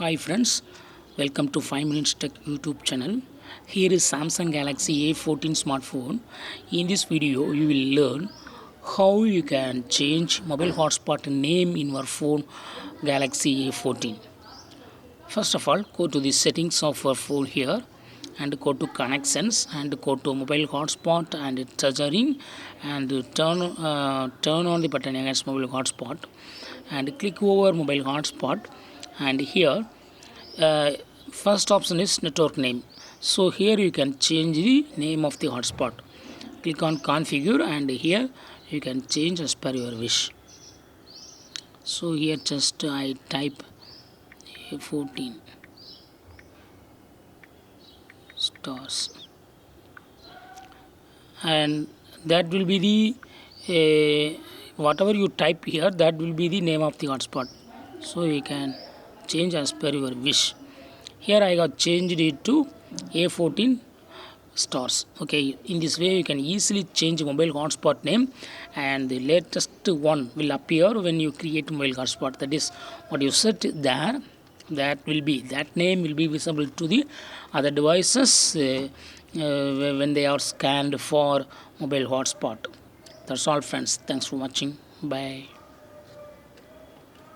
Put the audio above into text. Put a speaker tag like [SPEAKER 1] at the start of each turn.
[SPEAKER 1] Hi friends, welcome to 5 Minutes Tech YouTube channel. Here is Samsung Galaxy A14 smartphone. In this video, you will learn how you can change mobile hotspot name in your phone Galaxy A14. First of all, go to the settings of your phone here and go to connections and go to mobile hotspot and charging and turn on the button against mobile hotspot and click over mobile hotspot and here uh, first option is network name. So here you can change the name of the hotspot. Click on configure and here you can change as per your wish. So here just I type A14 stars and that will be the whatever you type here, that will be the name of the hotspot. So you can change as per your wish. Here I have changed it to A14 stars. Okay, in this way you can easily change mobile hotspot name and the latest one will appear when you create mobile hotspot. That is what you set there, that name will be visible to the other devices when they are scanned for mobile hotspot. That's all friends, thanks for watching, bye.